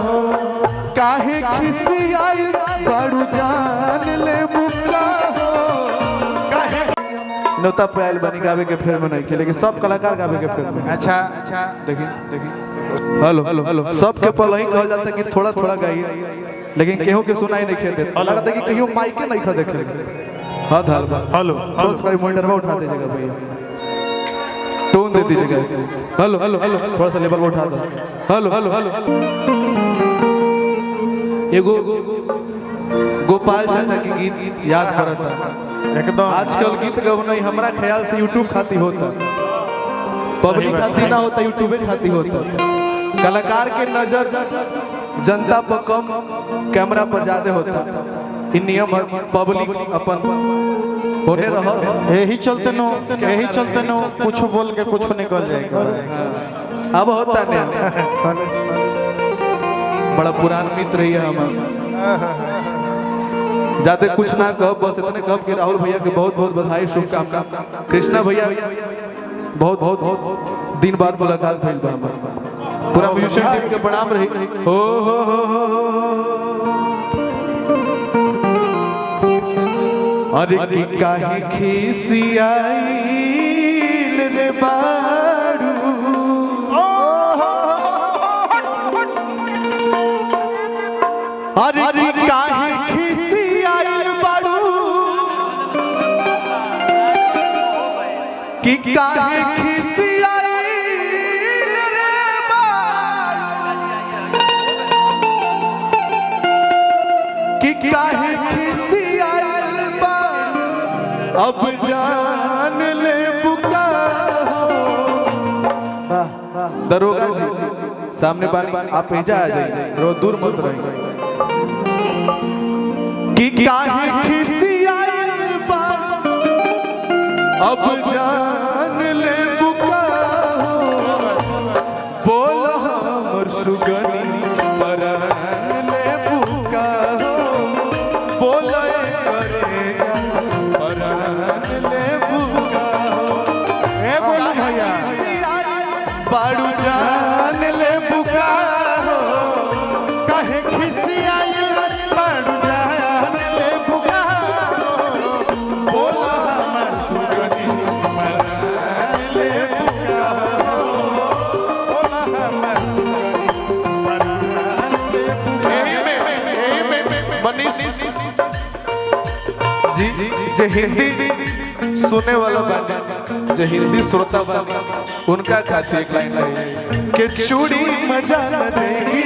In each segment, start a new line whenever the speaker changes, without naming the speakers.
हो काहे खिसियाई बड़ू जान ले बुका हो काहे नोता पे आइल बनी गावे के फिल्म नहीं खेले सब कलाकार गावे के फिल्म में। अच्छा देखिए हेलो सबके पल ही कहल जाता कि थोड़ा थोड़ा गाइए लेकिन केहू के सुनाई नहीं खेलते लगता कि कहियो माइक नहीं खा देखे हाँ हेलो कोई मॉनिटर में उठा दीजिएगा भैया टोन दे दीजिएगा इसमें हेलो थोड़ा सा लेवल उठा दो हेलो एगो गोपाल चाचा की गीत याद करता एकदम आजकल गीत गवना हमरा ख्याल से यूट्यूब खाती होता पब्लिक खाती ना होता यूट्यूब खाती होता कलाकार के नजर जनता पर कम कैमरा पर ज्यादा होता इ नियम पब्लिक अपन होने रहा
यही चलते नो कुछ बोल के कुछ निकल जाएगा
अब होता नहीं बड़ा पुरान मित्र ही है हमारा जाते कुछ ना कह बस इतने कह कि राहुल भैया के बहुत बहुत बधाई शुभकामना कृष्णा भैया बहुत दिन बाद मुलाकात भइल बा हमार पूरा म्यूजिक टीम के प्रणाम रही हो अरे की काहे खिसियाइल रे बाड़ू अरे की काहे खिसियाइल बाड़ू की काहे खिसियाइल रे बाड़ू की काहे खिसियाइल अब जान ले बुका हो दरोगा जी सामने पानी आप भेजा आ जाइए रो दूर मत रहिए कि काहे खिसियाइल बा अब जान ले बुका हो बोल हमर सुगनी परान ले बुका हो बोल करे जा बाड़ू जान ले बुका हो काहे खिसियाइल बाड़ू जान ले बुका हो बोला हमर सुगनी मरान ले बुका हो बोला हमर मरान ले बुका मनीष जी जे हिंदी सुने वाला बानी जो हिंदी श्रोता बानी उनका खातिर एक लाइन लाई कि चूड़ी मजा न देगी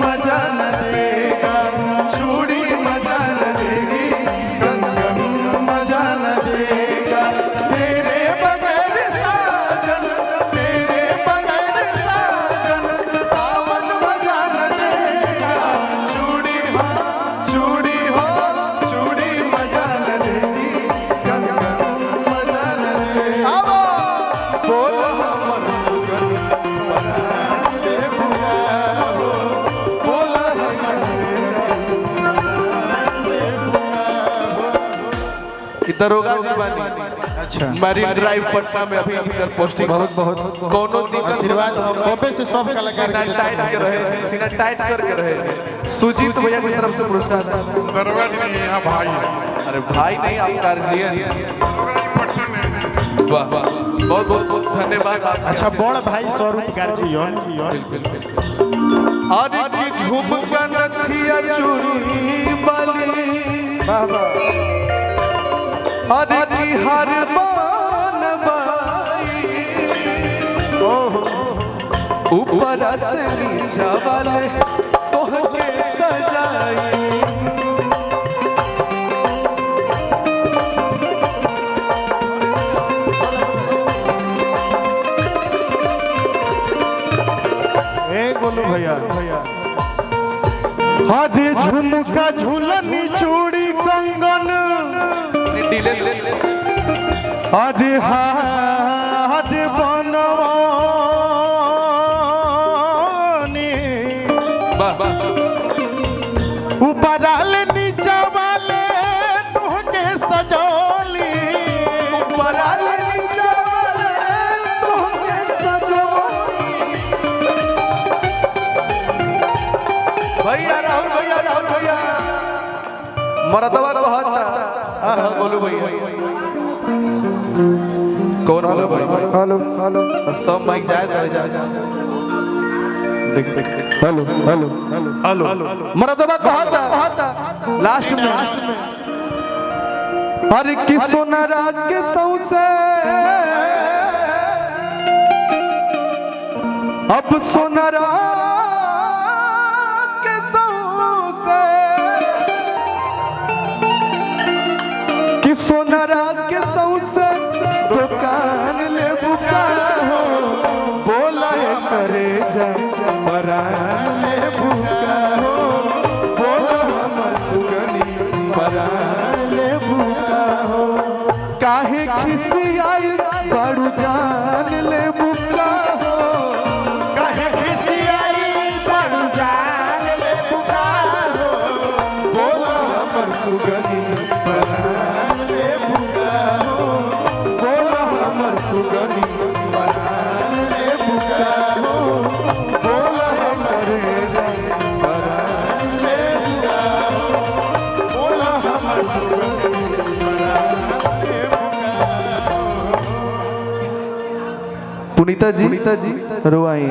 मजा न देगा चूड़ी मजा न देगी मजा न देगा तेरे बगैर साजन सावन मजा न देगा चूड़ी हो चूड़ी मजा न देगी दरोगा जी बानी अच्छा मरीन ड्राइव पटना में अभी तक पोस्टिंग बहुत कोनो दिन
आशीर्वाद कॉपे से सब कलाकार
टाइट कर रहे सीना टाइट करके रहे सुजीत भैया की तरफ से पुरस्कार
दरोगा जी यहाँ भाई
अरे भाई नहीं आप गार्जियन वाह बहुत धन्यवाद
अच्छा बड़ भाई स्वरूप गार्जियन
अरे की झुमका नथिया चूड़ी बाली अरे की हर मान बाई ऊपर से नीचा वाले तोहके सजाई
बोलो भैया हाथी झुमका झूलनी चूड़ी कंगन हाथी हाथ बनवानी ऊपर नीचा वाले तुहके सजोली ऊपर नीचा वाले तुहके सजोली
मरदवा कहता बोलू भैया कौन बोलो भाई
हेलो हेलो
सब माइक जाए देख
हेलो हेलो हेलो
मरदवा कहता लास्ट में अरे कि सोनारा के सौसे अब सोनारा के सौसे कि सोनारा के सौसे दुकान ले बुका हो बोला करे जा परान ले बुका हो बोला हमर सुगनी परान ले बुका हो काहे खिसियाई बड़ू जान ले बुका हो काहे खिसियाई बड़ू जान ले बुका हो बोला हमर सुगनी परान ले बुका हो बोला हमर सुगनी परान ले बुका हो बोला हमर परान ले बुका हो बोला हमर सुगनी परान ले बुका हो। पुनीता जी रोआई